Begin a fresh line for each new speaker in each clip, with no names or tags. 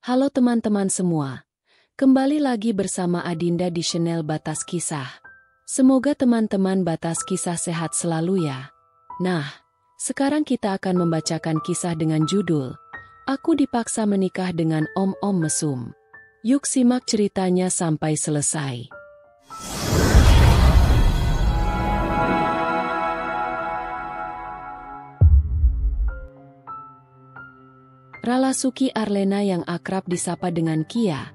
Halo teman-teman semua, kembali lagi bersama Adinda di channel Batas Kisah. Semoga teman-teman Batas Kisah sehat selalu ya. Nah, sekarang kita akan membacakan kisah dengan judul Aku Dipaksa Menikah dengan Om-Om Mesum. Yuk simak ceritanya sampai selesai. Ralasuki Arlena yang akrab disapa dengan Kia.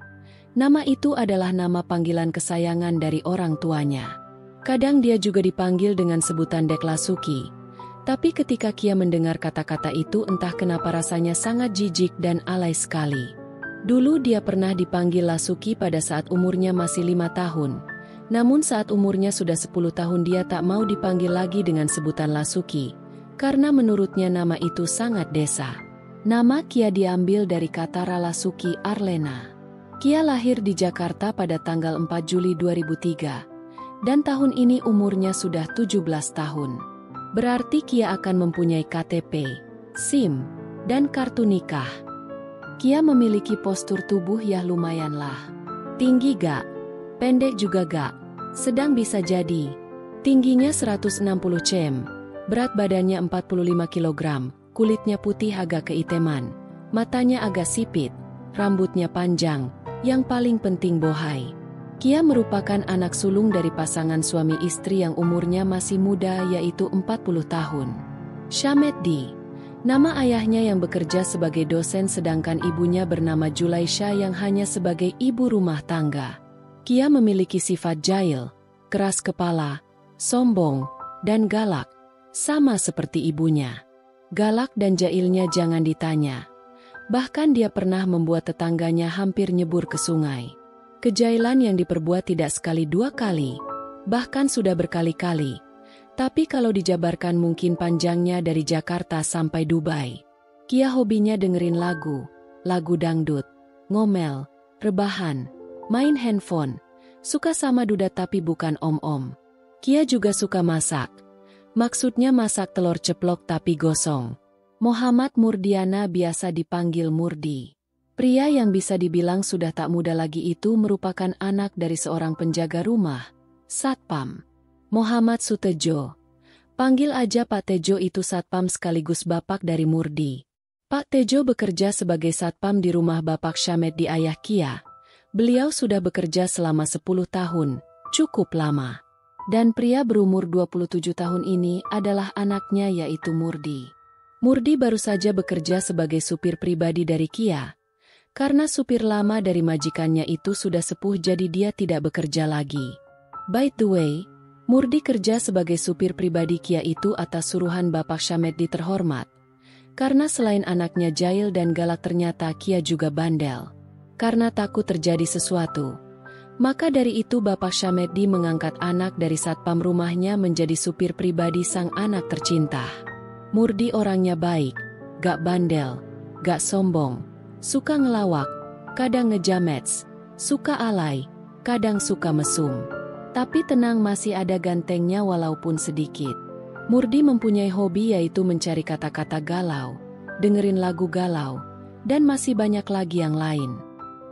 Nama itu adalah nama panggilan kesayangan dari orang tuanya. Kadang dia juga dipanggil dengan sebutan Dek Lasuki. Tapi ketika Kia mendengar kata-kata itu entah kenapa rasanya sangat jijik dan alay sekali. Dulu dia pernah dipanggil Lasuki pada saat umurnya masih 5 tahun. Namun saat umurnya sudah 10 tahun dia tak mau dipanggil lagi dengan sebutan Lasuki. Karena menurutnya nama itu sangat desa. Nama Kia diambil dari kata Ralasuki Arlena. Kia lahir di Jakarta pada tanggal 4 Juli 2003. Dan tahun ini umurnya sudah 17 tahun. Berarti Kia akan mempunyai KTP, SIM, dan kartu nikah. Kia memiliki postur tubuh yang lumayanlah. Tinggi gak? Pendek juga gak? Sedang bisa jadi. Tingginya 160 cm, berat badannya 45 kg. Kulitnya putih agak keiteman, matanya agak sipit, rambutnya panjang, yang paling penting bohai. Kia merupakan anak sulung dari pasangan suami istri yang umurnya masih muda yaitu 40 tahun. Syameddi, nama ayahnya yang bekerja sebagai dosen sedangkan ibunya bernama Julaisha yang hanya sebagai ibu rumah tangga. Kia memiliki sifat jahil, keras kepala, sombong, dan galak, sama seperti ibunya. Galak dan jahilnya jangan ditanya. Bahkan dia pernah membuat tetangganya hampir nyebur ke sungai. Kejahilan yang diperbuat tidak sekali dua kali, bahkan sudah berkali-kali. Tapi kalau dijabarkan mungkin panjangnya dari Jakarta sampai Dubai. Kia hobinya dengerin lagu dangdut, ngomel, rebahan, main handphone, suka sama duda tapi bukan om-om. Kia juga suka masak. Maksudnya masak telur ceplok tapi gosong. Muhammad Murdiana biasa dipanggil Murdi. Pria yang bisa dibilang sudah tak muda lagi itu merupakan anak dari seorang penjaga rumah, Satpam. Muhammad Sutejo. Panggil aja Pak Tejo itu Satpam sekaligus bapak dari Murdi. Pak Tejo bekerja sebagai Satpam di rumah Bapak Syameddi ayah Kia. Beliau sudah bekerja selama 10 tahun, cukup lama. Dan pria berumur 27 tahun ini adalah anaknya yaitu Murdi. Murdi baru saja bekerja sebagai supir pribadi dari Kia. Karena supir lama dari majikannya itu sudah sepuh jadi dia tidak bekerja lagi. By the way, Murdi kerja sebagai supir pribadi Kia itu atas suruhan Bapak Syameddi terhormat. Karena selain anaknya jahil dan galak ternyata Kia juga bandel. Karena takut terjadi sesuatu. Maka dari itu Bapak Syameddi mengangkat anak dari satpam rumahnya menjadi supir pribadi sang anak tercinta. Murdi orangnya baik, gak bandel, gak sombong, suka ngelawak, kadang ngejamets, suka alay, kadang suka mesum. Tapi tenang masih ada gantengnya walaupun sedikit. Murdi mempunyai hobi yaitu mencari kata-kata galau, dengerin lagu galau, dan masih banyak lagi yang lain.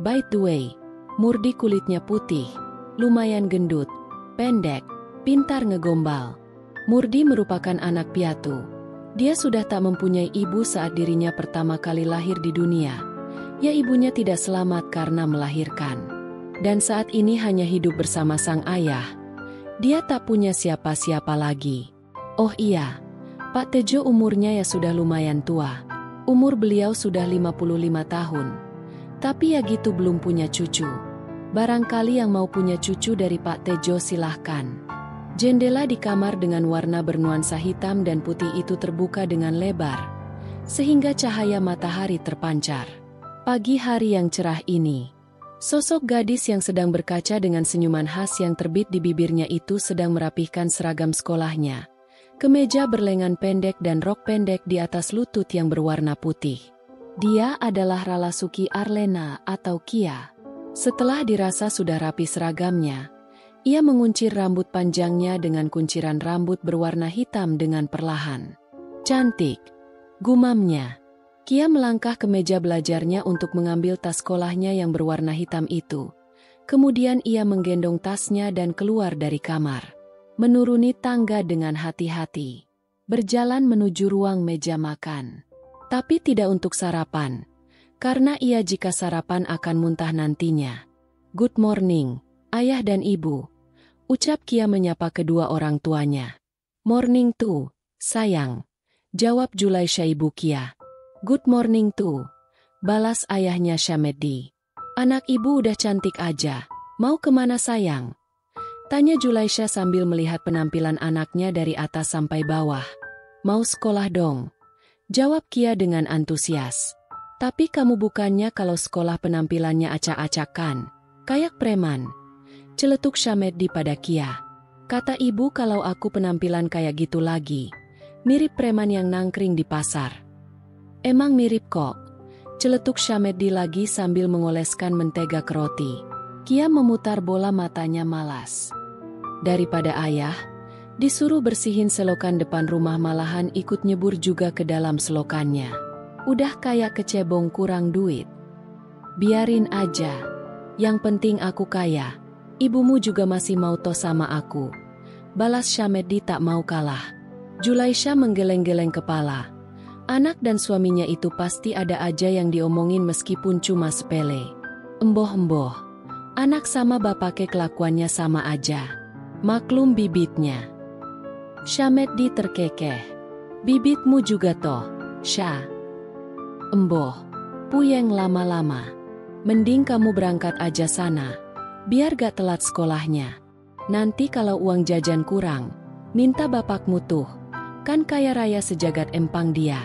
By the way, Murdi kulitnya putih, lumayan gendut, pendek, pintar ngegombal. Murdi merupakan anak piatu. Dia sudah tak mempunyai ibu saat dirinya pertama kali lahir di dunia. Ya ibunya tidak selamat karena melahirkan. Dan saat ini hanya hidup bersama sang ayah. Dia tak punya siapa-siapa lagi. Oh iya, Pak Tejo umurnya ya sudah lumayan tua. Umur beliau sudah 55 tahun. Tapi ya gitu belum punya cucu. Barangkali yang mau punya cucu dari Pak Tejo silahkan. Jendela di kamar dengan warna bernuansa hitam dan putih itu terbuka dengan lebar, sehingga cahaya matahari terpancar. Pagi hari yang cerah ini, sosok gadis yang sedang berkaca dengan senyuman khas yang terbit di bibirnya itu sedang merapihkan seragam sekolahnya. Kemeja berlengan pendek dan rok pendek di atas lutut yang berwarna putih. Dia adalah Ralasuki Arlena atau Kia. Setelah dirasa sudah rapi seragamnya, ia menguncir rambut panjangnya dengan kunciran rambut berwarna hitam dengan perlahan. Cantik, gumamnya. Kia melangkah ke meja belajarnya untuk mengambil tas sekolahnya yang berwarna hitam itu. Kemudian ia menggendong tasnya dan keluar dari kamar. Menuruni tangga dengan hati-hati. Berjalan menuju ruang meja makan. Tapi tidak untuk sarapan. Karena ia jika sarapan akan muntah nantinya. "Good morning, ayah dan ibu," ucap Kia menyapa kedua orang tuanya. "Morning too, sayang," jawab Julaisha ibu Kia. "Good morning too," balas ayahnya Syameddi. "Anak ibu udah cantik aja, mau kemana sayang?" tanya Julaisha sambil melihat penampilan anaknya dari atas sampai bawah. "Mau sekolah dong," jawab Kia dengan antusias. "Tapi kamu bukannya kalau sekolah penampilannya acak-acakan, kayak preman," celetuk Syameddi pada Kia. "Kata ibu kalau aku penampilan kayak gitu lagi, mirip preman yang nangkring di pasar." "Emang mirip kok," celetuk Syameddi lagi sambil mengoleskan mentega ke roti. Kia memutar bola matanya malas. Daripada ayah disuruh bersihin selokan depan rumah malahan ikut nyebur juga ke dalam selokannya. Udah kayak kecebong kurang duit. "Biarin aja. Yang penting aku kaya. Ibumu juga masih mau toh sama aku," balas Syameddi tak mau kalah. Julaisha menggeleng-geleng kepala. Anak dan suaminya itu pasti ada aja yang diomongin meskipun cuma sepele. Emboh-emboh. Anak sama bapaknya kelakuannya sama aja. Maklum bibitnya. Syameddi terkekeh. "Bibitmu juga toh, Syah." "Emboh, puyeng lama-lama. Mending kamu berangkat aja sana, biar gak telat sekolahnya. Nanti kalau uang jajan kurang, minta bapakmu tuh, kan kaya raya sejagat empang dia."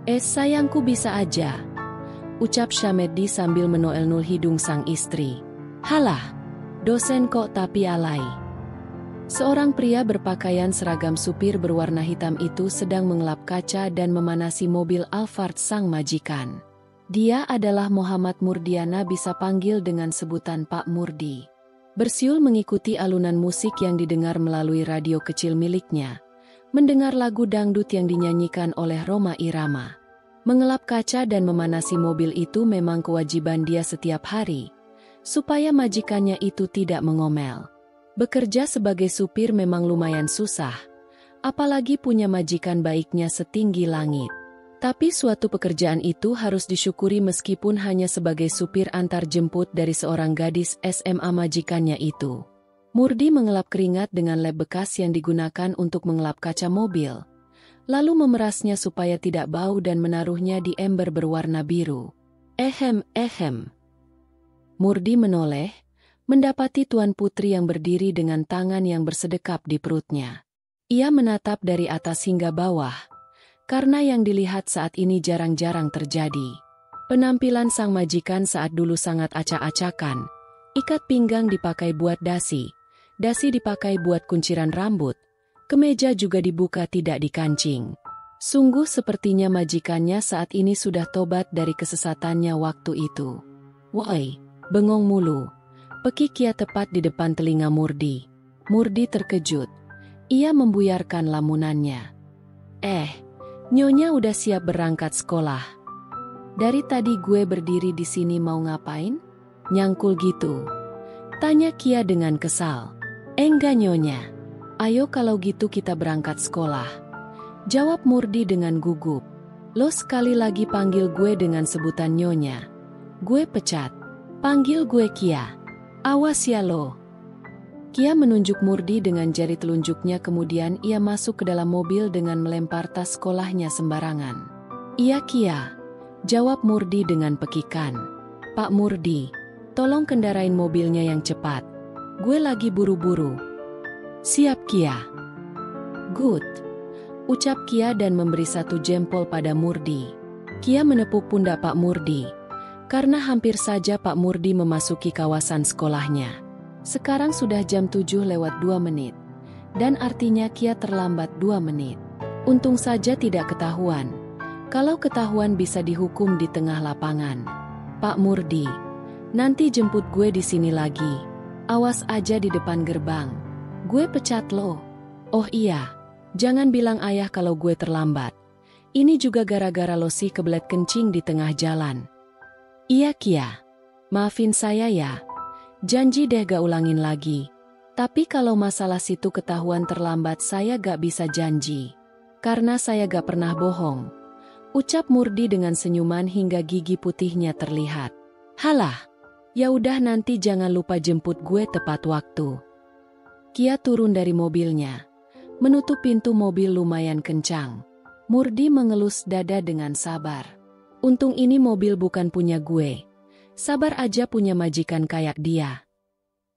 Sayangku bisa aja," ucap Syameddi sambil menoel-nul hidung sang istri. "Halah, dosen kok tapi alay." Seorang pria berpakaian seragam supir berwarna hitam itu sedang mengelap kaca dan memanasi mobil Alphard sang majikan. Dia adalah Muhammad Murdiana, bisa panggil dengan sebutan Pak Murdi. Bersiul mengikuti alunan musik yang didengar melalui radio kecil miliknya. Mendengar lagu dangdut yang dinyanyikan oleh Rhoma Irama. Mengelap kaca dan memanasi mobil itu memang kewajiban dia setiap hari, supaya majikannya itu tidak mengomel. Bekerja sebagai supir memang lumayan susah, apalagi punya majikan baiknya setinggi langit. Tapi suatu pekerjaan itu harus disyukuri meskipun hanya sebagai supir antar jemput dari seorang gadis SMA majikannya itu. Murdi mengelap keringat dengan lem bekas yang digunakan untuk mengelap kaca mobil, lalu memerasnya supaya tidak bau dan menaruhnya di ember berwarna biru. Ehem. Murdi menoleh, mendapati Tuan Putri yang berdiri dengan tangan yang bersedekap di perutnya. Ia menatap dari atas hingga bawah, karena yang dilihat saat ini jarang-jarang terjadi. Penampilan sang majikan saat dulu sangat acak-acakan. Ikat pinggang dipakai buat dasi dipakai buat kunciran rambut, kemeja juga dibuka tidak dikancing. Sungguh sepertinya majikannya saat ini sudah tobat dari kesesatannya waktu itu. "Woi, bengong mulu," pekik Kia tepat di depan telinga Murdi. Murdi terkejut. Ia membuyarkan lamunannya. Nyonya udah siap berangkat sekolah?" "Dari tadi gue berdiri di sini mau ngapain? Nyangkul gitu?" tanya Kia dengan kesal. "Enggak Nyonya. Ayo kalau gitu kita berangkat sekolah," jawab Murdi dengan gugup. "Lo sekali lagi panggil gue dengan sebutan Nyonya, gue pecat. Panggil gue Kia. Awas ya lo." Kia menunjuk Murdi dengan jari telunjuknya, kemudian ia masuk ke dalam mobil dengan melempar tas sekolahnya sembarangan. "Iya Kia," jawab Murdi dengan pekikan. "Pak Murdi, tolong kendarain mobilnya yang cepat. Gue lagi buru-buru." "Siap Kia." "Good," ucap Kia dan memberi satu jempol pada Murdi. Kia menepuk pundak Pak Murdi, karena hampir saja Pak Murdi memasuki kawasan sekolahnya. Sekarang sudah jam 7:02, dan artinya Kia terlambat 2 menit. Untung saja tidak ketahuan. Kalau ketahuan bisa dihukum di tengah lapangan. "Pak Murdi, nanti jemput gue di sini lagi. Awas aja di depan gerbang. Gue pecat lo." "Oh iya, jangan bilang ayah kalau gue terlambat. Ini juga gara-gara lo sih kebelet kencing di tengah jalan. Iya Kia. Maafin saya ya. Janji deh gak ulangin lagi. Tapi kalau masalah situ ketahuan terlambat saya gak bisa janji. Karena saya gak pernah bohong. Ucap Murdi dengan senyuman hingga gigi putihnya terlihat. Halah. Ya udah nanti jangan lupa jemput gue tepat waktu. Kia turun dari mobilnya. Menutup pintu mobil lumayan kencang. Murdi mengelus dada dengan sabar. Untung ini mobil bukan punya gue. Sabar aja punya majikan kayak dia.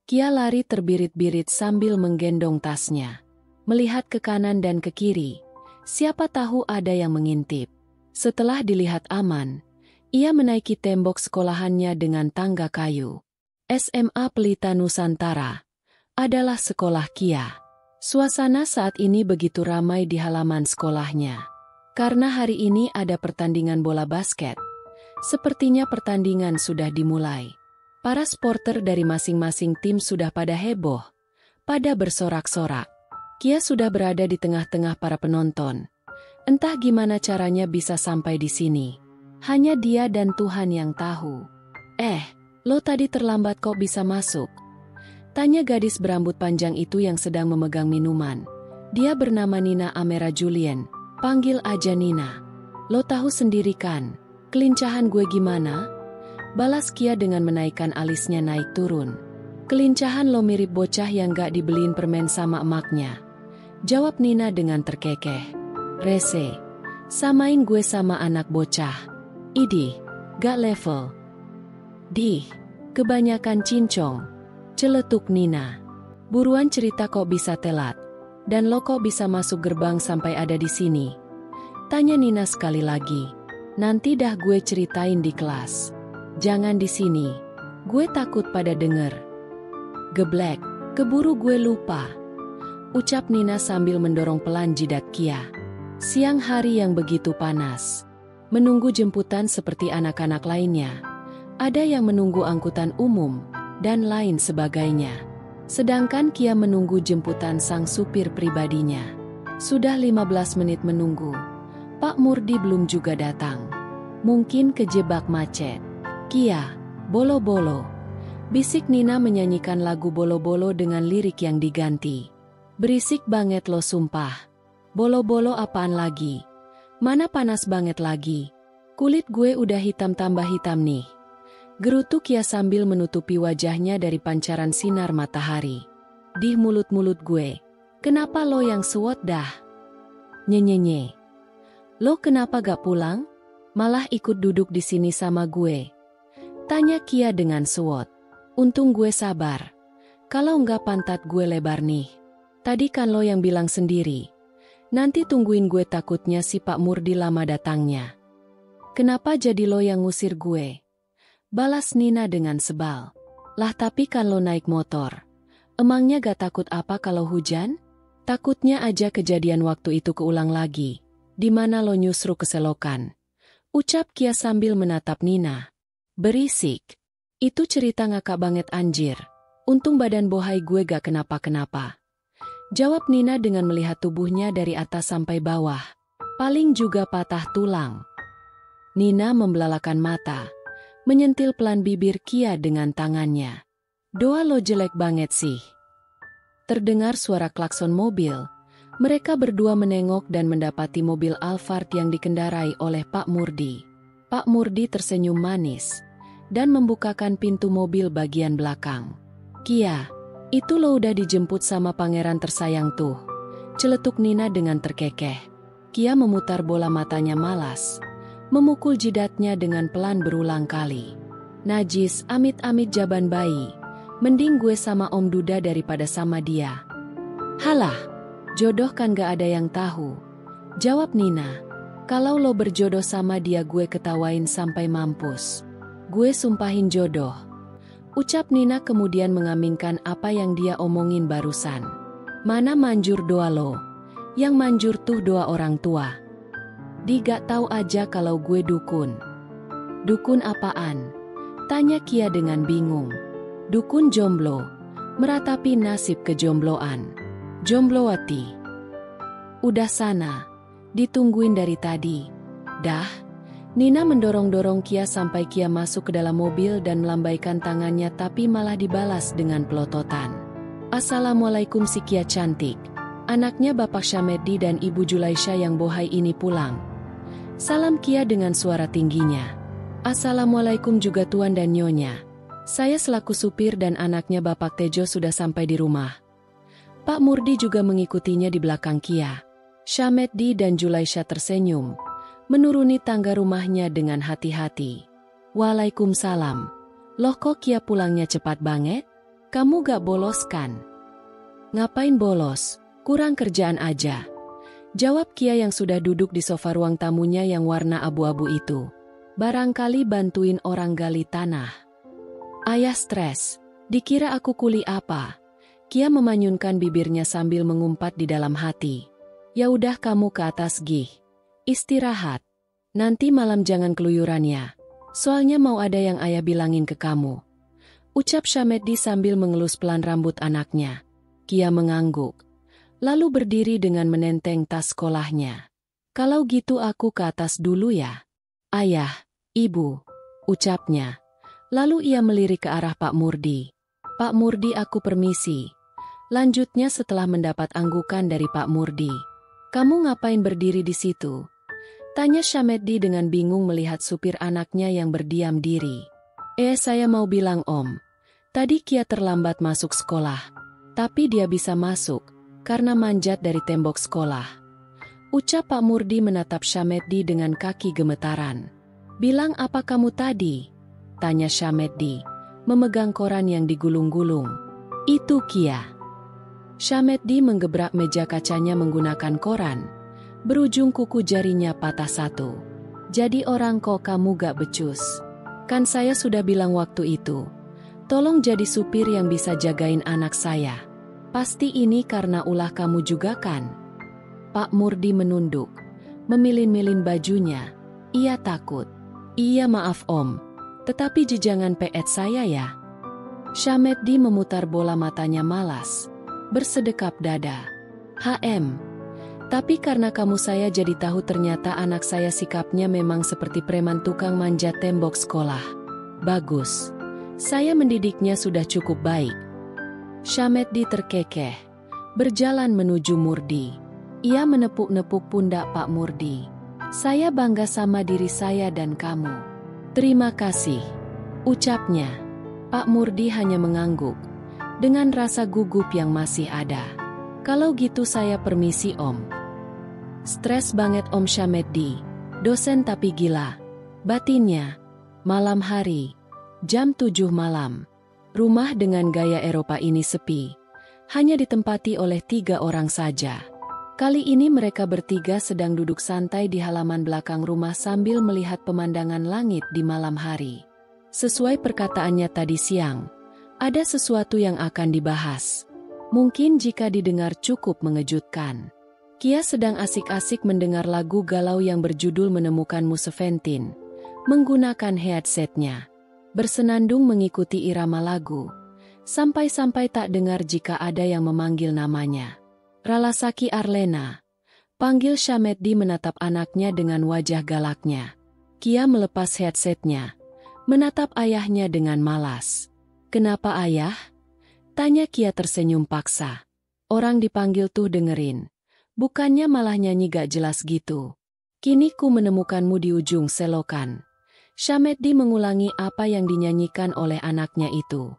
Kia lari terbirit-birit sambil menggendong tasnya. Melihat ke kanan dan ke kiri. Siapa tahu ada yang mengintip. Setelah dilihat aman, ia menaiki tembok sekolahannya dengan tangga kayu. SMA Pelita Nusantara adalah sekolah Kia. Suasana saat ini begitu ramai di halaman sekolahnya. Karena hari ini ada pertandingan bola basket. Sepertinya pertandingan sudah dimulai. Para supporter dari masing-masing tim sudah pada heboh, pada bersorak-sorak. Kia sudah berada di tengah-tengah para penonton. Entah gimana caranya bisa sampai di sini. Hanya dia dan Tuhan yang tahu. Lo tadi terlambat kok bisa masuk? Tanya gadis berambut panjang itu yang sedang memegang minuman. Dia bernama Nina Amera Julien, panggil aja Nina. Lo tahu sendiri kan, kelincahan gue gimana? Balas Kia dengan menaikkan alisnya naik turun. Kelincahan lo mirip bocah yang gak dibeliin permen sama emaknya. Jawab Nina dengan terkekeh. Rese, samain gue sama anak bocah. Idih, gak level. Dih, kebanyakan cincong. Celetuk Nina. Buruan cerita kok bisa telat. Dan lo kok bisa masuk gerbang sampai ada di sini? Tanya Nina sekali lagi. Nanti dah gue ceritain di kelas. Jangan di sini. Gue takut pada denger. Geblek, keburu gue lupa. Ucap Nina sambil mendorong pelan jidat Kia. Siang hari yang begitu panas. Menunggu jemputan seperti anak-anak lainnya. Ada yang menunggu angkutan umum, dan lain sebagainya. Sedangkan Kia menunggu jemputan sang supir pribadinya. Sudah 15 menit menunggu. Pak Murdi belum juga datang. Mungkin kejebak macet. Kia, bolo-bolo. Bisik Nina menyanyikan lagu bolo-bolo dengan lirik yang diganti. Berisik banget lo sumpah. Bolo-bolo apaan lagi? Mana panas banget lagi? Kulit gue udah hitam tambah hitam nih. Gerutu Kia sambil menutupi wajahnya dari pancaran sinar matahari. Di mulut-mulut gue. Kenapa lo yang suwot dah? Nyenyenye. Lo kenapa gak pulang? Malah ikut duduk di sini sama gue. Tanya Kia dengan suwot. Untung gue sabar. Kalau enggak pantat gue lebar nih. Tadi kan lo yang bilang sendiri. Nanti tungguin gue takutnya si Pak Murdi lama datangnya. Kenapa jadi lo yang ngusir gue? Balas Nina dengan sebal. Lah tapi kan lo naik motor. Emangnya gak takut apa kalau hujan? Takutnya aja kejadian waktu itu keulang lagi. Dimana lo nyusru keselokan. Ucap Kia sambil menatap Nina. Berisik. Itu cerita ngakak banget anjir. Untung badan bohai gue gak kenapa-kenapa. Jawab Nina dengan melihat tubuhnya dari atas sampai bawah. Paling juga patah tulang. Nina membelalakan mata. Menyentil pelan bibir Kia dengan tangannya. Doa lo jelek banget sih. Terdengar suara klakson mobil. Mereka berdua menengok dan mendapati mobil Alphard yang dikendarai oleh Pak Murdi. Pak Murdi tersenyum manis. Dan membukakan pintu mobil bagian belakang. Kia. Itu lo udah dijemput sama pangeran tersayang tuh. Celetuk Nina dengan terkekeh. Kia memutar bola matanya malas. Memukul jidatnya dengan pelan berulang kali. Najis, amit-amit jaban bayi. Mending gue sama Om Duda daripada sama dia. Halah, jodoh kan gak ada yang tahu. Jawab Nina. Kalau lo berjodoh sama dia gue ketawain sampai mampus. Gue sumpahin jodoh. Ucap Nina kemudian mengaminkan apa yang dia omongin barusan. Mana manjur doa lo? Yang manjur tuh doa orang tua. Di gak tahu aja kalau gue dukun. Dukun apaan? Tanya Kia dengan bingung. Dukun jomblo. Meratapi nasib kejombloan. Jomblowati. Udah sana. Ditungguin dari tadi. Dah. Nina mendorong-dorong Kia sampai Kia masuk ke dalam mobil dan melambaikan tangannya tapi malah dibalas dengan pelototan. Assalamualaikum si Kia cantik. Anaknya Bapak Syameddi dan Ibu Julaisha yang bohai ini pulang. Salam Kia dengan suara tingginya. Assalamualaikum juga Tuan dan Nyonya. Saya selaku supir dan anaknya Bapak Tejo sudah sampai di rumah. Pak Murdi juga mengikutinya di belakang Kia. Syameddi dan Julaisha tersenyum, menuruni tangga rumahnya dengan hati-hati. Waalaikumsalam. Loh kok Kia pulangnya cepat banget? Kamu gak bolos kan? Ngapain bolos? Kurang kerjaan aja. Jawab Kia yang sudah duduk di sofa ruang tamunya yang warna abu-abu itu. Barangkali bantuin orang gali tanah. Ayah stres. Dikira aku kuli apa? Kia memanyunkan bibirnya sambil mengumpat di dalam hati. Ya udah kamu ke atas gih. Istirahat. Nanti malam jangan keluyurannya. Soalnya mau ada yang ayah bilangin ke kamu. Ucap Syameddi sambil mengelus pelan rambut anaknya. Kia mengangguk. Lalu berdiri dengan menenteng tas sekolahnya. Kalau gitu aku ke atas dulu ya. Ayah, Ibu, ucapnya. Lalu ia melirik ke arah Pak Murdi. Pak Murdi aku permisi. Lanjutnya setelah mendapat anggukan dari Pak Murdi. Kamu ngapain berdiri di situ? Tanya Syameddi dengan bingung melihat supir anaknya yang berdiam diri. Saya mau bilang Om. Tadi Kia terlambat masuk sekolah. Tapi dia bisa masuk, karena manjat dari tembok sekolah. Ucap Pak Murdi menatap Syameddi dengan kaki gemetaran. Bilang apa kamu tadi? Tanya Syameddi, memegang koran yang digulung-gulung. Itu Kia. Syameddi menggebrak meja kacanya menggunakan koran. Berujung kuku jarinya patah satu. Jadi orang kok kamu gak becus? Kan saya sudah bilang waktu itu. Tolong jadi supir yang bisa jagain anak saya. Pasti ini karena ulah kamu juga kan? Pak Murdi menunduk. Memilin-milin bajunya. Ia takut. Iya maaf Om. Tetapi jangan peet saya ya. Syameddi memutar bola matanya malas. Bersedekap dada. Tapi karena kamu saya jadi tahu ternyata anak saya sikapnya memang seperti preman tukang manjat tembok sekolah. Bagus. Saya mendidiknya sudah cukup baik. Syameddi terkekeh. Berjalan menuju Murdi. Ia menepuk-nepuk pundak Pak Murdi. Saya bangga sama diri saya dan kamu. Terima kasih. Ucapnya. Pak Murdi hanya mengangguk. Dengan rasa gugup yang masih ada. Kalau gitu saya permisi Om. Stres banget Om Syameddi. Dosen tapi gila. Batinnya. Malam hari. Jam 7 malam. Rumah dengan gaya Eropa ini sepi. Hanya ditempati oleh 3 orang saja. Kali ini mereka bertiga sedang duduk santai di halaman belakang rumah sambil melihat pemandangan langit di malam hari. Sesuai perkataannya tadi siang. Ada sesuatu yang akan dibahas. Mungkin jika didengar cukup mengejutkan. Kia sedang asik-asik mendengar lagu galau yang berjudul Menemukanmu Seventeen. Menggunakan headsetnya. Bersenandung mengikuti irama lagu. Sampai-sampai tak dengar jika ada yang memanggil namanya. Ralasaki Arlena. Panggil Syameddi menatap anaknya dengan wajah galaknya. Kia melepas headsetnya. Menatap ayahnya dengan malas. Kenapa ayah? Tanya Kia tersenyum paksa. Orang dipanggil tuh dengerin. Bukannya malah nyanyi gak jelas gitu. Kini ku menemukanmu di ujung selokan. Syameddi mengulangi apa yang dinyanyikan oleh anaknya itu.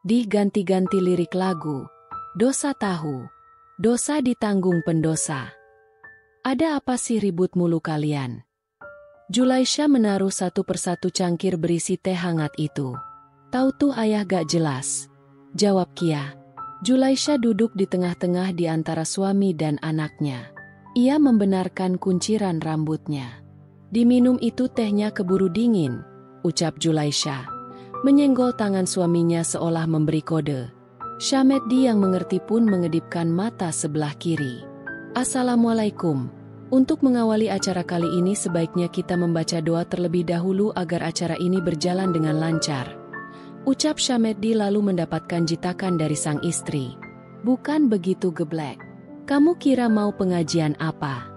Diganti-ganti lirik lagu. Dosa tahu. Dosa ditanggung pendosa. Ada apa sih ribut mulu kalian? Julaisha menaruh satu persatu cangkir berisi teh hangat itu. Tahu tuh ayah gak jelas. Jawab Kia. Julaisha duduk di tengah-tengah di antara suami dan anaknya. Ia membenarkan kunciran rambutnya. Diminum itu tehnya keburu dingin, ucap Julaisha. Menyenggol tangan suaminya seolah memberi kode. Syameddi yang mengerti pun mengedipkan mata sebelah kiri. Assalamualaikum. Untuk mengawali acara kali ini sebaiknya kita membaca doa terlebih dahulu agar acara ini berjalan dengan lancar. Ucap Syameddi lalu mendapatkan jitakan dari sang istri. Bukan begitu geblek. Kamu kira mau pengajian apa?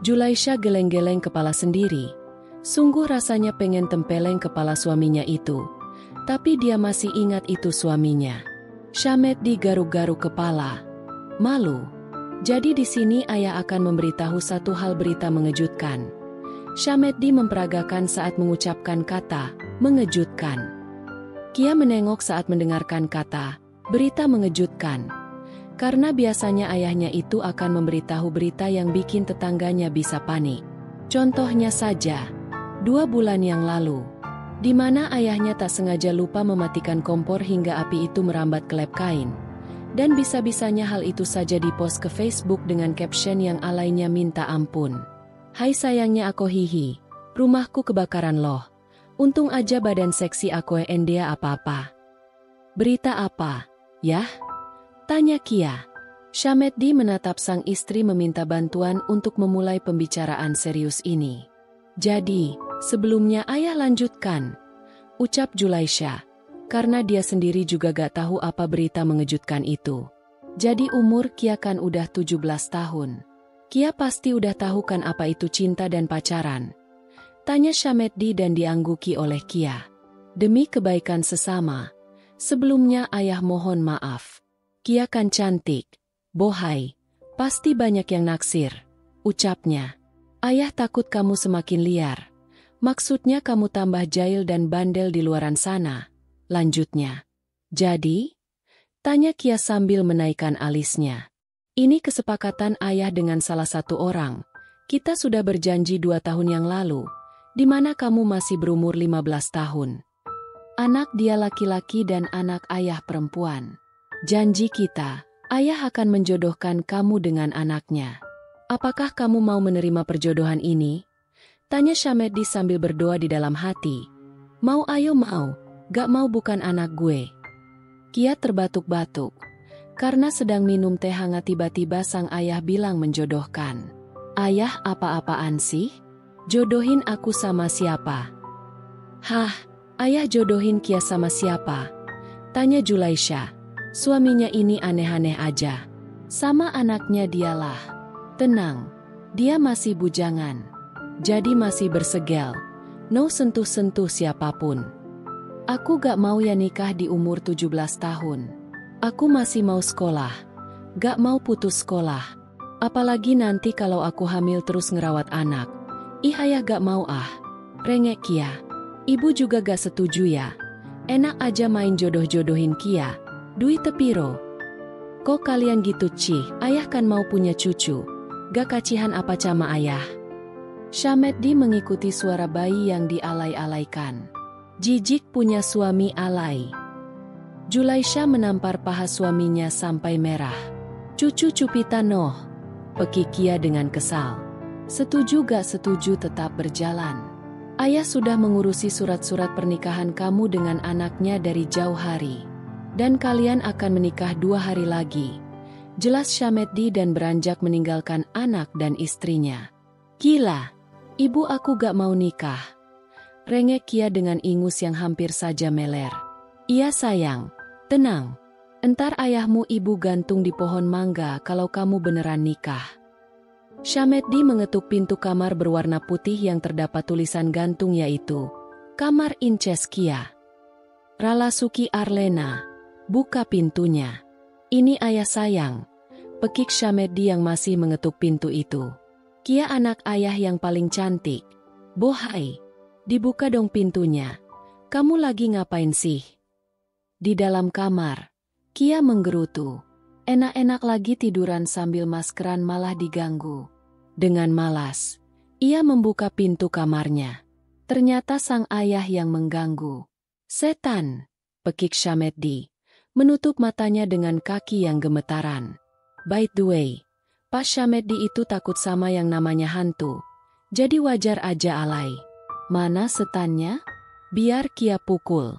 Julaisha geleng-geleng kepala sendiri. Sungguh rasanya pengen tempeleng kepala suaminya itu. Tapi dia masih ingat itu suaminya. Syameddi garuk-garuk kepala. Malu. Jadi di sini ayah akan memberitahu satu hal berita mengejutkan. Syameddi memperagakan saat mengucapkan kata mengejutkan. Kia menengok saat mendengarkan kata berita mengejutkan. Karena biasanya ayahnya itu akan memberitahu berita yang bikin tetangganya bisa panik. Contohnya saja, 2 bulan yang lalu, di mana ayahnya tak sengaja lupa mematikan kompor hingga api itu merambat ke lap kain. Dan bisa-bisanya hal itu saja dipost ke Facebook dengan caption yang alainya minta ampun. Hai sayangnya aku hihi, rumahku kebakaran loh. Untung aja badan seksi aku endea apa-apa. Berita apa, yah? Tanya Kia. Syameddi menatap sang istri meminta bantuan untuk memulai pembicaraan serius ini. Jadi, sebelumnya ayah lanjutkan. Ucap Julaisha. Karena dia sendiri juga gak tahu apa berita mengejutkan itu. Jadi umur Kia kan udah 17 tahun. Kia pasti udah tahu kan apa itu cinta dan pacaran. Tanya Syameddi dan diangguki oleh Kia. Demi kebaikan sesama. Sebelumnya ayah mohon maaf. Kia kan cantik. Bohai. Pasti banyak yang naksir. Ucapnya. Ayah takut kamu semakin liar. Maksudnya kamu tambah jahil dan bandel di luaran sana. Lanjutnya. Jadi? Tanya Kia sambil menaikkan alisnya. Ini kesepakatan ayah dengan salah satu orang. Kita sudah berjanji 2 tahun yang lalu. Di mana kamu masih berumur 15 tahun. Anak dia laki-laki dan anak ayah perempuan. Janji kita, ayah akan menjodohkan kamu dengan anaknya. Apakah kamu mau menerima perjodohan ini? Tanya Syameddi sambil berdoa di dalam hati. Mau ayo mau, gak mau bukan anak gue. Kia terbatuk-batuk. Karena sedang minum teh hangat tiba-tiba sang ayah bilang menjodohkan. Ayah apa-apaan sih? Jodohin aku sama siapa? Hah, ayah jodohin Kia sama siapa? Tanya Julaisha. Suaminya ini aneh-aneh aja. Sama anaknya dialah. Tenang, dia masih bujangan. Jadi masih bersegel. No sentuh-sentuh siapapun. Aku gak mau ya nikah di umur 17 tahun. Aku masih mau sekolah. Gak mau putus sekolah. Apalagi nanti kalau aku hamil terus ngerawat anak. Ih ayah gak mau ah. Rengek Kia. Ibu juga gak setuju ya. Enak aja main jodoh-jodohin Kia. Duit tepiro. Kok kalian gitu cih? Ayah kan mau punya cucu. Gak kacihan apa cama ayah? Syameddi mengikuti suara bayi yang dialay-alaikan. Jijik punya suami alay. Julaisha menampar paha suaminya sampai merah. Cucu cupita noh. Peki Kia dengan kesal. Setuju gak setuju tetap berjalan. Ayah sudah mengurusi surat-surat pernikahan kamu dengan anaknya dari jauh hari. Dan kalian akan menikah 2 hari lagi. Jelas Syameddi dan beranjak meninggalkan anak dan istrinya. Gila, ibu aku gak mau nikah. Rengek Kia dengan ingus yang hampir saja meler. Iya sayang, tenang. Entar ayahmu ibu gantung di pohon mangga kalau kamu beneran nikah. Syameddi mengetuk pintu kamar berwarna putih yang terdapat tulisan gantung yaitu Kamar Inces Kia. Ralasuki Arlena, buka pintunya. Ini ayah sayang. Pekik Syameddi yang masih mengetuk pintu itu. Kia anak ayah yang paling cantik. Bohai, dibuka dong pintunya. Kamu lagi ngapain sih? Di dalam kamar, Kia menggerutu. Enak-enak lagi tiduran sambil maskeran malah diganggu. Dengan malas, ia membuka pintu kamarnya. Ternyata sang ayah yang mengganggu. Setan, pekik Syameddi. Menutup matanya dengan kaki yang gemetaran. By the way, Pak Syameddi itu takut sama yang namanya hantu. Jadi wajar aja alay. Mana setannya? Biar Kia pukul.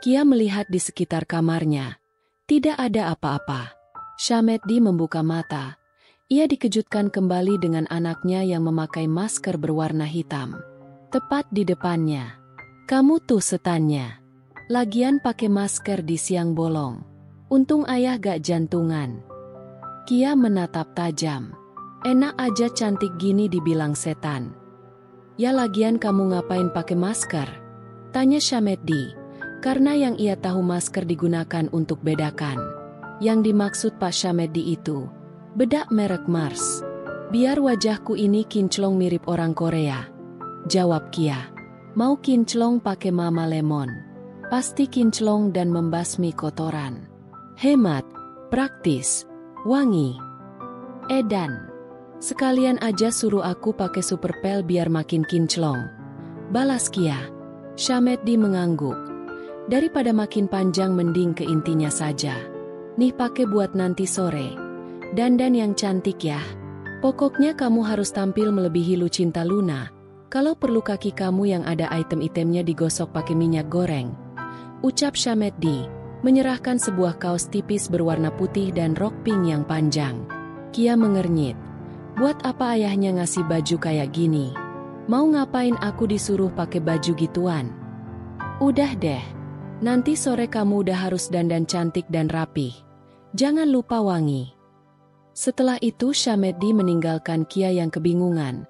Kia melihat di sekitar kamarnya. Tidak ada apa-apa. Syameddi membuka mata. Ia dikejutkan kembali dengan anaknya yang memakai masker berwarna hitam. Tepat di depannya. Kamu tuh setannya. Lagian pakai masker di siang bolong. Untung ayah gak jantungan. Kia menatap tajam. Enak aja cantik gini dibilang setan. Ya lagian kamu ngapain pakai masker? Tanya Syameddi, karena yang ia tahu masker digunakan untuk bedakan. Yang dimaksud Pak Syameddi itu bedak merek Mars. Biar wajahku ini kinclong mirip orang Korea. Jawab Kia. Mau kinclong pakai Mama Lemon. Pasti kinclong dan membasmi kotoran. Hemat, praktis, wangi. Edan. Sekalian aja suruh aku pakai super pel biar makin kinclong. Balas Kia. Syameddi mengangguk. Daripada makin panjang mending ke intinya saja. Nih pakai buat nanti sore. Dandan yang cantik ya. Pokoknya kamu harus tampil melebihi Lucinta Luna. Kalau perlu kaki kamu yang ada item-itemnya digosok pakai minyak goreng. Ucap Syameddi, menyerahkan sebuah kaos tipis berwarna putih dan rok pink yang panjang. Kia mengernyit. Buat apa ayahnya ngasih baju kayak gini? Mau ngapain aku disuruh pakai baju gituan? Udah deh. Nanti sore kamu udah harus dandan cantik dan rapih. Jangan lupa wangi. Setelah itu Syameddi meninggalkan Kia yang kebingungan,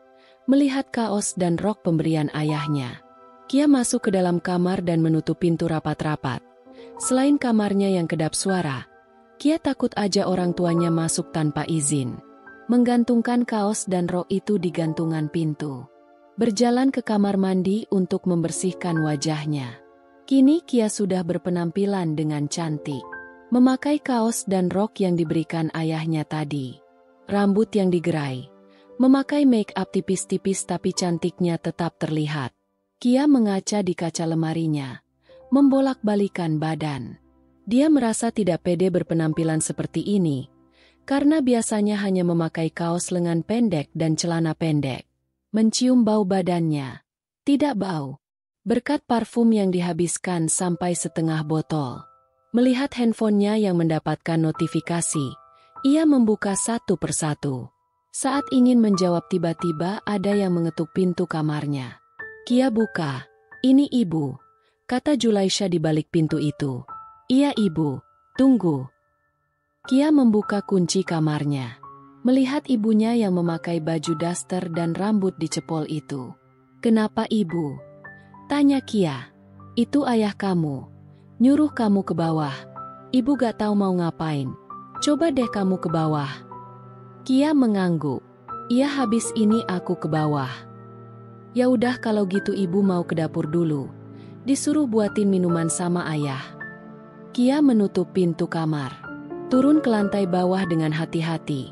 melihat kaos dan rok pemberian ayahnya. Kia masuk ke dalam kamar dan menutup pintu rapat-rapat. Selain kamarnya yang kedap suara, Kia takut aja orang tuanya masuk tanpa izin. Menggantungkan kaos dan rok itu di gantungan pintu. Berjalan ke kamar mandi untuk membersihkan wajahnya. Kini Kia sudah berpenampilan dengan cantik. Memakai kaos dan rok yang diberikan ayahnya tadi. Rambut yang digerai. Memakai make up tipis-tipis tapi cantiknya tetap terlihat. Kia mengaca di kaca lemarinya. Membolak-balikan badan. Dia merasa tidak pede berpenampilan seperti ini. Karena biasanya hanya memakai kaos lengan pendek dan celana pendek. Mencium bau badannya. Tidak bau. Berkat parfum yang dihabiskan sampai setengah botol. Melihat handphonenya yang mendapatkan notifikasi, ia membuka satu persatu. Saat ingin menjawab tiba-tiba ada yang mengetuk pintu kamarnya. Kia buka. Ini ibu, kata Julaisha di balik pintu itu. Iya ibu, tunggu. Kia membuka kunci kamarnya. Melihat ibunya yang memakai baju daster dan rambut dicepol itu. Kenapa ibu? Tanya Kia. Itu ayah kamu. Nyuruh kamu ke bawah. Ibu gak tahu mau ngapain. Coba deh kamu ke bawah. Kia mengangguk. Iya habis ini aku ke bawah. Ya udah kalau gitu ibu mau ke dapur dulu. Disuruh buatin minuman sama ayah. Kia menutup pintu kamar. Turun ke lantai bawah dengan hati-hati.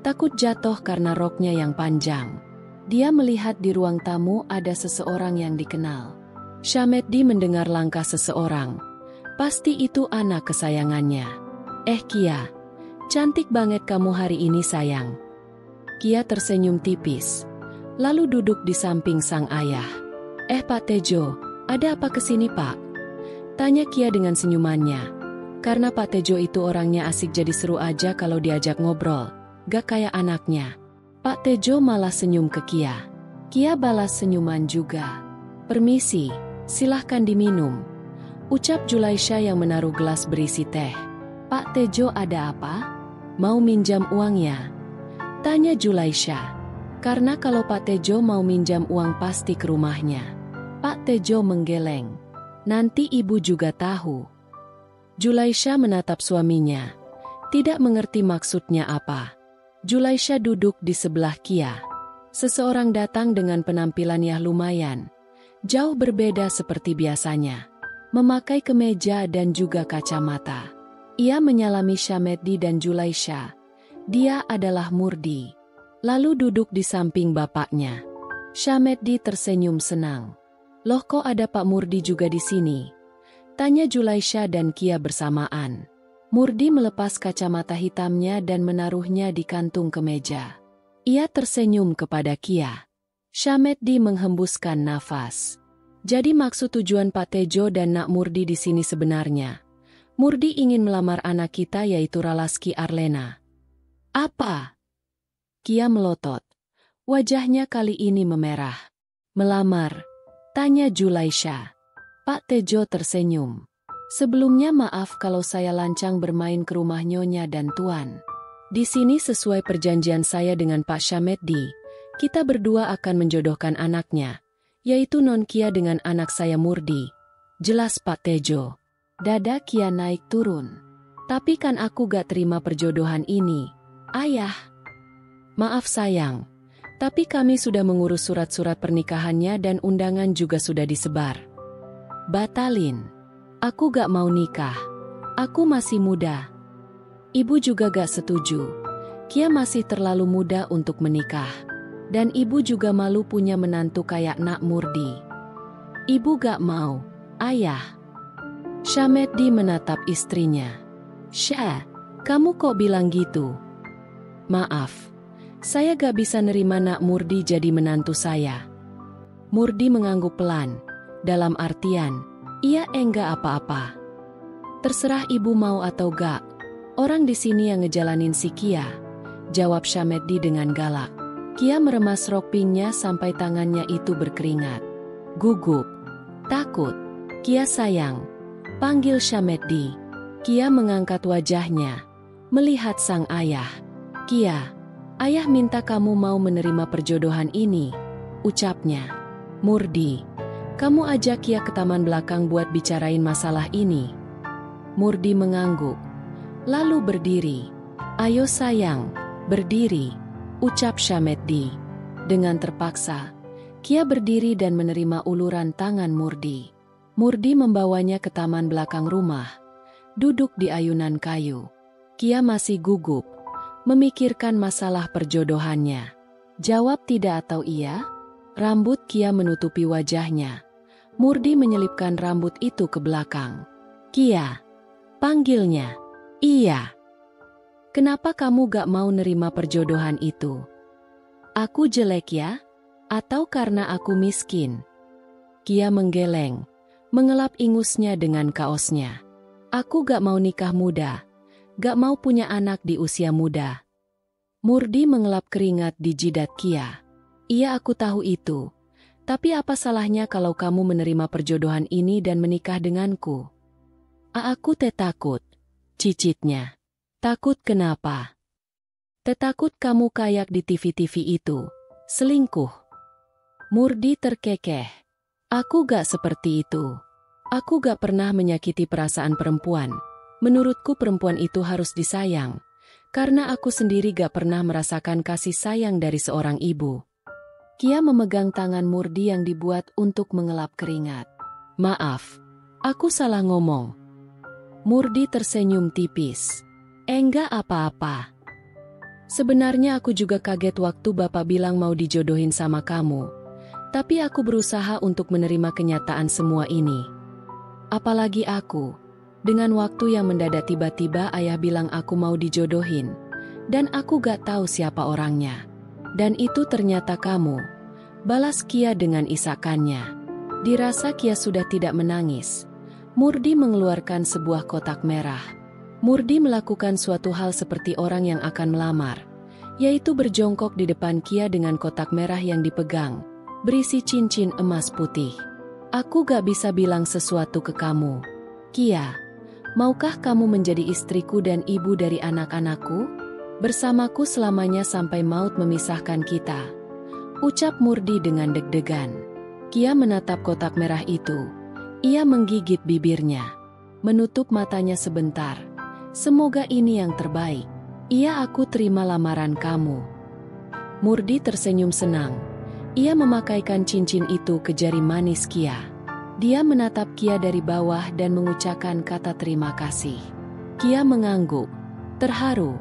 Takut jatuh karena roknya yang panjang. Dia melihat di ruang tamu ada seseorang yang dikenal. Syameddi mendengar langkah seseorang. Pasti itu anak kesayangannya. Kia, cantik banget kamu hari ini sayang. Kia tersenyum tipis. Lalu duduk di samping sang ayah. Pak Tejo, ada apa kesini pak? Tanya Kia dengan senyumannya. Karena Pak Tejo itu orangnya asik jadi seru aja kalau diajak ngobrol. Gak kayak anaknya. Pak Tejo malah senyum ke Kia. Kia balas senyuman juga. Permisi, silahkan diminum. Ucap Julaisha yang menaruh gelas berisi teh. Pak Tejo ada apa? Mau minjam uangnya? Tanya Julaisha. Karena kalau Pak Tejo mau minjam uang pasti ke rumahnya. Pak Tejo menggeleng. Nanti ibu juga tahu. Julaisha menatap suaminya. Tidak mengerti maksudnya apa. Julaisha duduk di sebelah Kia. Seseorang datang dengan penampilan yang lumayan. Jauh berbeda seperti biasanya. Memakai kemeja dan juga kacamata. Ia menyalami Syameddi dan Julaisha. Dia adalah Murdi. Lalu duduk di samping bapaknya. Syameddi tersenyum senang. Loh kok ada Pak Murdi juga di sini? Tanya Julaisha dan Kia bersamaan. Murdi melepas kacamata hitamnya dan menaruhnya di kantung kemeja. Ia tersenyum kepada Kia. Syameddi menghembuskan nafas. Jadi maksud tujuan Pak Tejo dan Nak Murdi di sini sebenarnya. Murdi ingin melamar anak kita yaitu Ralaski Arlena. Apa? Kia melotot. Wajahnya kali ini memerah. Melamar? Tanya Julaisha. Pak Tejo tersenyum. Sebelumnya maaf kalau saya lancang bermain ke rumah Nyonya dan Tuan. Di sini sesuai perjanjian saya dengan Pak Syameddi, kita berdua akan menjodohkan anaknya, yaitu Non Kia dengan anak saya Murdi. Jelas Pak Tejo. Dada Kia naik turun. Tapi kan aku gak terima perjodohan ini, Ayah. Maaf sayang, tapi kami sudah mengurus surat-surat pernikahannya dan undangan juga sudah disebar. Batalin. Aku gak mau nikah. Aku masih muda. Ibu juga gak setuju. Kia masih terlalu muda untuk menikah. Dan ibu juga malu punya menantu kayak Nak Murdi. Ibu gak mau, Ayah. Syameddi menatap istrinya. Syah, kamu kok bilang gitu? Maaf, saya gak bisa nerima Nak Murdi jadi menantu saya. Murdi mengangguk pelan, dalam artian, iya enggak apa-apa. Terserah ibu mau atau gak. Orang di sini yang ngejalanin si Kia, jawab Syameddi dengan galak. Kia meremas rok pinknya sampai tangannya itu berkeringat. Gugup, takut. Kia sayang, panggil Syameddi. Kia mengangkat wajahnya, melihat sang ayah. Kia, ayah minta kamu mau menerima perjodohan ini, ucapnya. Murdi, kamu ajak Kia ke taman belakang buat bicarain masalah ini. Murdi mengangguk. Lalu berdiri. Ayo sayang, berdiri, ucap Syameddi. Dengan terpaksa, Kia berdiri dan menerima uluran tangan Murdi. Murdi membawanya ke taman belakang rumah, duduk di ayunan kayu. Kia masih gugup, memikirkan masalah perjodohannya. Jawab tidak atau iya? Rambut Kia menutupi wajahnya. Murdi menyelipkan rambut itu ke belakang. Kia, panggilnya. Iya. Kenapa kamu gak mau nerima perjodohan itu? Aku jelek ya? Atau karena aku miskin? Kia menggeleng, mengelap ingusnya dengan kaosnya. Aku gak mau nikah muda, gak mau punya anak di usia muda. Murdi mengelap keringat di jidat Kia. Iya aku tahu itu, tapi apa salahnya kalau kamu menerima perjodohan ini dan menikah denganku? Aku takut. Cicitnya. Takut kenapa? Takut kamu kayak di TV-TV itu. Selingkuh. Murdi terkekeh. Aku gak seperti itu. Aku gak pernah menyakiti perasaan perempuan. Menurutku perempuan itu harus disayang. Karena aku sendiri gak pernah merasakan kasih sayang dari seorang ibu. Kia memegang tangan Murdi yang dibuat untuk mengelap keringat. Maaf, aku salah ngomong. Murdi tersenyum tipis. Enggak apa-apa. Sebenarnya aku juga kaget waktu Bapak bilang mau dijodohin sama kamu. Tapi aku berusaha untuk menerima kenyataan semua ini. Apalagi aku. Dengan waktu yang mendadak tiba-tiba ayah bilang aku mau dijodohin. Dan aku gak tahu siapa orangnya. Dan itu ternyata kamu. Balas Kia dengan isakannya. Dirasa Kia sudah tidak menangis. Murdi mengeluarkan sebuah kotak merah. Murdi melakukan suatu hal seperti orang yang akan melamar, yaitu berjongkok di depan Kia dengan kotak merah yang dipegang, berisi cincin emas putih. Aku gak bisa bilang sesuatu ke kamu. Kia, maukah kamu menjadi istriku dan ibu dari anak-anakku? Bersamaku selamanya sampai maut memisahkan kita. Ucap Murdi dengan deg-degan. Kia menatap kotak merah itu. Ia menggigit bibirnya, menutup matanya sebentar. Semoga ini yang terbaik. Iya aku terima lamaran kamu. Murdi tersenyum senang. Ia memakaikan cincin itu ke jari manis Kia. Dia menatap Kia dari bawah dan mengucapkan kata terima kasih. Kia mengangguk, terharu.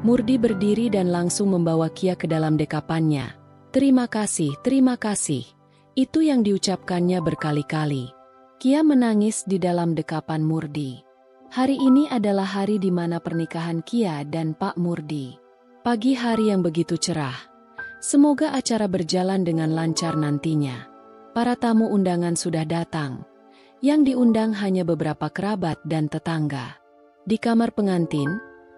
Murdi berdiri dan langsung membawa Kia ke dalam dekapannya. Terima kasih, terima kasih. Itu yang diucapkannya berkali-kali. Kia menangis di dalam dekapan Murdi. Hari ini adalah hari di mana pernikahan Kia dan Pak Murdi. Pagi hari yang begitu cerah. Semoga acara berjalan dengan lancar nantinya. Para tamu undangan sudah datang. Yang diundang hanya beberapa kerabat dan tetangga. Di kamar pengantin,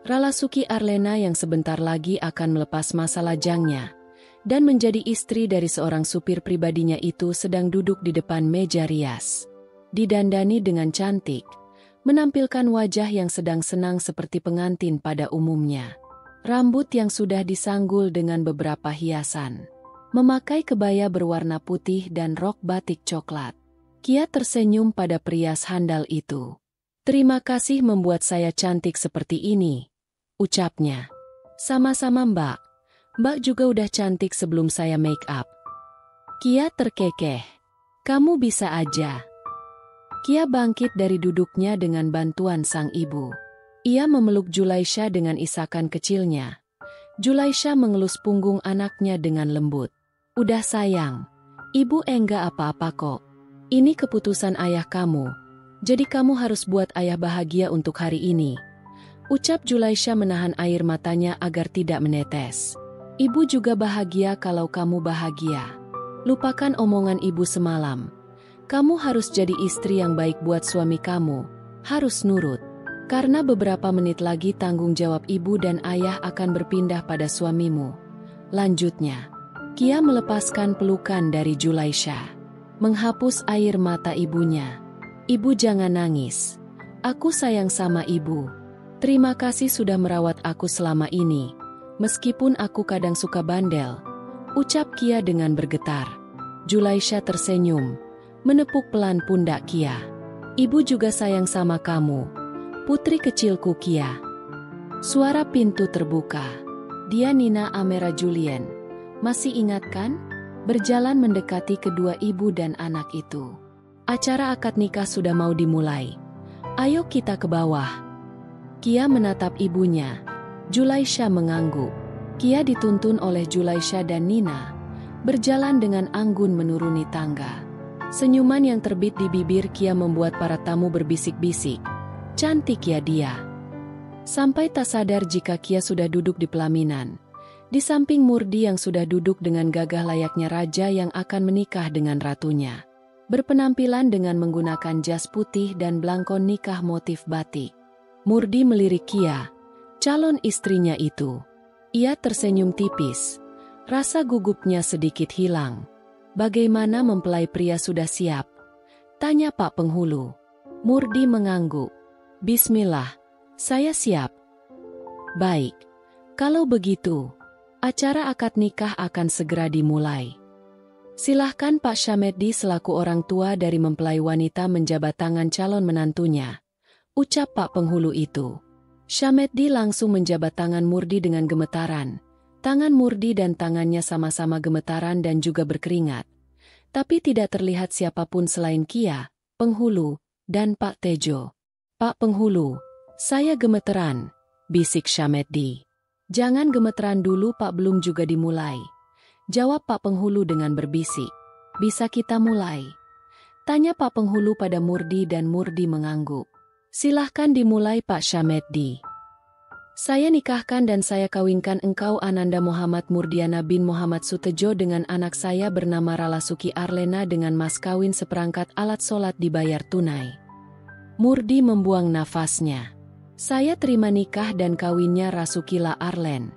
Ralasuki Arlena yang sebentar lagi akan melepas masa lajangnya dan menjadi istri dari seorang supir pribadinya itu sedang duduk di depan meja rias. Didandani dengan cantik, menampilkan wajah yang sedang senang seperti pengantin pada umumnya. Rambut yang sudah disanggul dengan beberapa hiasan. Memakai kebaya berwarna putih dan rok batik coklat. Kia tersenyum pada perias handal itu. "Terima kasih membuat saya cantik seperti ini," ucapnya. "Sama-sama Mbak. Mbak juga udah cantik sebelum saya make up." Kia terkekeh. "Kamu bisa aja." Kia bangkit dari duduknya dengan bantuan sang ibu. Ia memeluk Julaisha dengan isakan kecilnya. Julaisha mengelus punggung anaknya dengan lembut. "Udah sayang, ibu enggak apa-apa kok. Ini keputusan ayah kamu. Jadi kamu harus buat ayah bahagia untuk hari ini," ucap Julaisha menahan air matanya agar tidak menetes. "Ibu juga bahagia kalau kamu bahagia. Lupakan omongan ibu semalam. Kamu harus jadi istri yang baik buat suami kamu, harus nurut. Karena beberapa menit lagi tanggung jawab ibu dan ayah akan berpindah pada suamimu," lanjutnya. Kia melepaskan pelukan dari Julaisha, menghapus air mata ibunya. "Ibu jangan nangis. Aku sayang sama ibu. Terima kasih sudah merawat aku selama ini, meskipun aku kadang suka bandel," ucap Kia dengan bergetar. Julaisha tersenyum, menepuk pelan pundak Kia. "Ibu juga sayang sama kamu, putri kecilku Kia." Suara pintu terbuka. Dia Nina Amera Julien. Masih ingat kan? Berjalan mendekati kedua ibu dan anak itu. "Acara akad nikah sudah mau dimulai. Ayo kita ke bawah." Kia menatap ibunya. Julaisha mengangguk. Kia dituntun oleh Julaisha dan Nina, berjalan dengan anggun menuruni tangga. Senyuman yang terbit di bibir Kia membuat para tamu berbisik-bisik. "Cantik ya dia." Sampai tak sadar jika Kia sudah duduk di pelaminan. Di samping Murdi yang sudah duduk dengan gagah layaknya raja yang akan menikah dengan ratunya. Berpenampilan dengan menggunakan jas putih dan belangkon nikah motif batik. Murdi melirik Kia, calon istrinya itu. Ia tersenyum tipis. Rasa gugupnya sedikit hilang. "Bagaimana mempelai pria sudah siap?" tanya Pak Penghulu. Murdi mengangguk. "Bismillah, saya siap." "Baik, kalau begitu, acara akad nikah akan segera dimulai. Silahkan Pak Syameddi selaku orang tua dari mempelai wanita menjabat tangan calon menantunya," ucap Pak Penghulu itu. Syameddi langsung menjabat tangan Murdi dengan gemetaran. Tangan Murdi dan tangannya sama-sama gemetaran dan juga berkeringat. Tapi tidak terlihat siapapun selain Kia, Penghulu, dan Pak Tejo. "Pak Penghulu, saya gemeteran," bisik Syameddi. "Jangan gemeteran dulu Pak, belum juga dimulai," jawab Pak Penghulu dengan berbisik. "Bisa kita mulai?" tanya Pak Penghulu pada Murdi dan Murdi mengangguk. "Silahkan dimulai Pak Syameddi." "Saya nikahkan dan saya kawinkan engkau Ananda Muhammad Murdiana bin Muhammad Sutejo dengan anak saya bernama Ralasuki Arlena dengan mas kawin seperangkat alat sholat dibayar tunai." Murdi membuang nafasnya. "Saya terima nikah dan kawinnya Rasukila Arlen."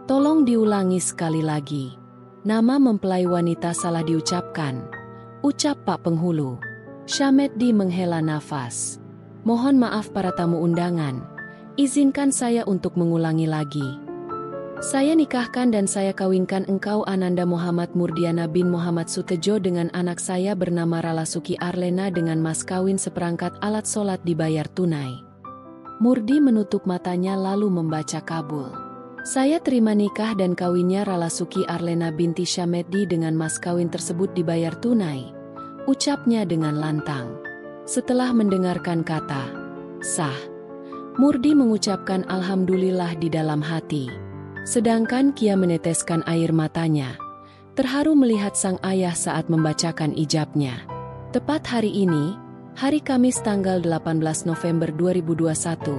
"Tolong diulangi sekali lagi. Nama mempelai wanita salah diucapkan," ucap Pak Penghulu. Syameddi menghela nafas. "Mohon maaf para tamu undangan. Izinkan saya untuk mengulangi lagi. Saya nikahkan dan saya kawinkan engkau Ananda Muhammad Murdiana bin Muhammad Sutejo dengan anak saya bernama Ralasuki Arlena dengan mas kawin seperangkat alat sholat dibayar tunai." Murdi menutup matanya lalu membaca kabul. "Saya terima nikah dan kawinnya Ralasuki Arlena binti Syameddi dengan mas kawin tersebut dibayar tunai," ucapnya dengan lantang. Setelah mendengarkan kata "sah", Murdi mengucapkan alhamdulillah di dalam hati. Sedangkan Kia meneteskan air matanya, terharu melihat sang ayah saat membacakan ijabnya. Tepat hari ini, hari Kamis tanggal 18 November 2021,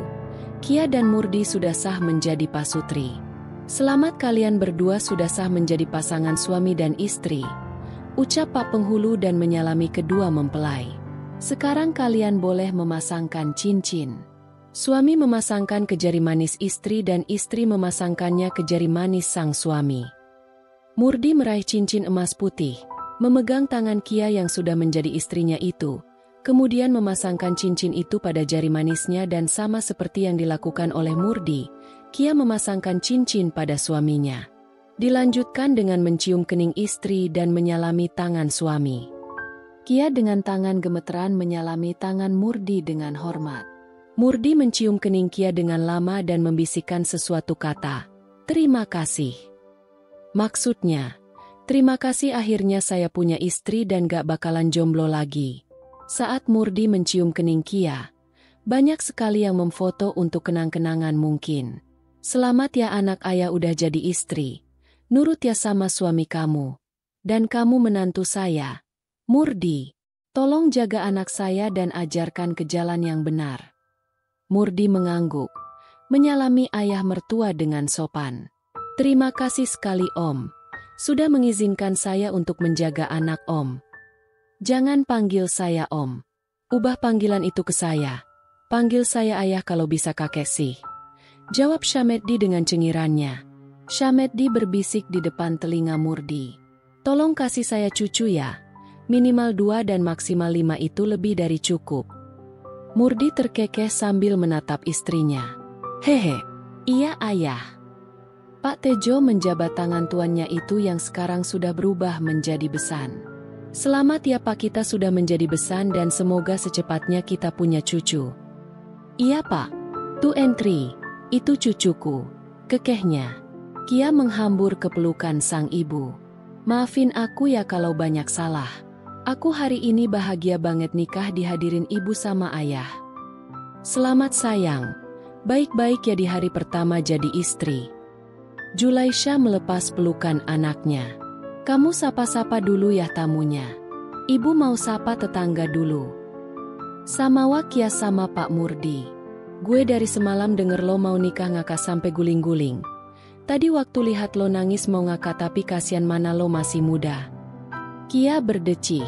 Kia dan Murdi sudah sah menjadi pasutri. "Selamat kalian berdua sudah sah menjadi pasangan suami dan istri," ucap Pak Penghulu dan menyalami kedua mempelai. "Sekarang kalian boleh memasangkan cincin." Suami memasangkan ke jari manis istri dan istri memasangkannya ke jari manis sang suami. Murdi meraih cincin emas putih, memegang tangan Kia yang sudah menjadi istrinya itu, kemudian memasangkan cincin itu pada jari manisnya dan sama seperti yang dilakukan oleh Murdi, Kia memasangkan cincin pada suaminya. Dilanjutkan dengan mencium kening istri dan menyalami tangan suami. Kia dengan tangan gemeteran menyalami tangan Murdi dengan hormat. Murdi mencium kening Kia dengan lama dan membisikkan sesuatu kata. Terima kasih. Maksudnya, terima kasih akhirnya saya punya istri dan gak bakalan jomblo lagi. Saat Murdi mencium kening Kia, banyak sekali yang memfoto untuk kenang-kenangan mungkin. Selamat ya anak ayah udah jadi istri. Nurut ya sama suami kamu. Dan kamu menantu saya. Murdi, tolong jaga anak saya dan ajarkan ke jalan yang benar. Murdi mengangguk, menyalami ayah mertua dengan sopan. Terima kasih sekali Om. Sudah mengizinkan saya untuk menjaga anak Om. Jangan panggil saya Om. Ubah panggilan itu ke saya. Panggil saya ayah kalau bisa kakek sih. Jawab Syameddi dengan cengirannya. Syameddi berbisik di depan telinga Murdi. Tolong kasih saya cucu ya. Minimal 2 dan maksimal 5 itu lebih dari cukup. Murdi terkekeh sambil menatap istrinya. Hehe, iya ayah. Pak Tejo menjabat tangan tuannya itu yang sekarang sudah berubah menjadi besan. Selamat ya Pak, kita sudah menjadi besan dan semoga secepatnya kita punya cucu. Iya Pak. 2 and 3. Itu cucuku, kekehnya. Kia menghambur ke pelukan sang ibu. Maafin aku ya kalau banyak salah. Aku hari ini bahagia banget nikah dihadirin ibu sama ayah. Selamat sayang. Baik-baik ya di hari pertama jadi istri. Julaisha melepas pelukan anaknya. Kamu sapa-sapa dulu ya tamunya. Ibu mau sapa tetangga dulu. Samawa Kia sama Pak Murdi. Gue dari semalam denger lo mau nikah ngakak sampai guling-guling. Tadi waktu lihat lo nangis mau ngakak tapi kasihan mana lo masih muda. Kia berdecih.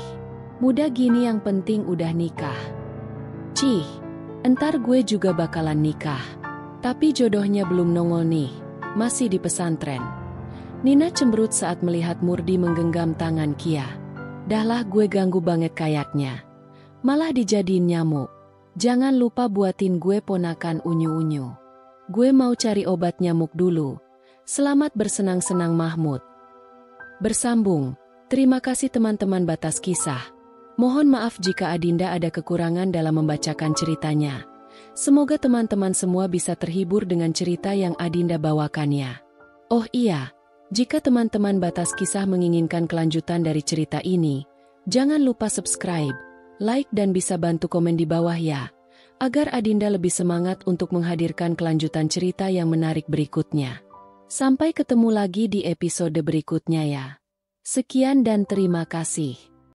Muda gini yang penting udah nikah. Cih, entar gue juga bakalan nikah. Tapi jodohnya belum nongol nih, masih di pesantren. Nina cemberut saat melihat Murdi menggenggam tangan Kia. Dahlah gue ganggu banget kayaknya. Malah dijadiin nyamuk. Jangan lupa buatin gue ponakan unyu-unyu. Gue mau cari obat nyamuk dulu. Selamat bersenang-senang Mahmud. Bersambung. Terima kasih teman-teman batas kisah. Mohon maaf jika Adinda ada kekurangan dalam membacakan ceritanya. Semoga teman-teman semua bisa terhibur dengan cerita yang Adinda bawakannya. Oh iya, jika teman-teman batas kisah menginginkan kelanjutan dari cerita ini, jangan lupa subscribe, like dan bisa bantu komen di bawah ya, agar Adinda lebih semangat untuk menghadirkan kelanjutan cerita yang menarik berikutnya. Sampai ketemu lagi di episode berikutnya ya. Sekian dan terima kasih.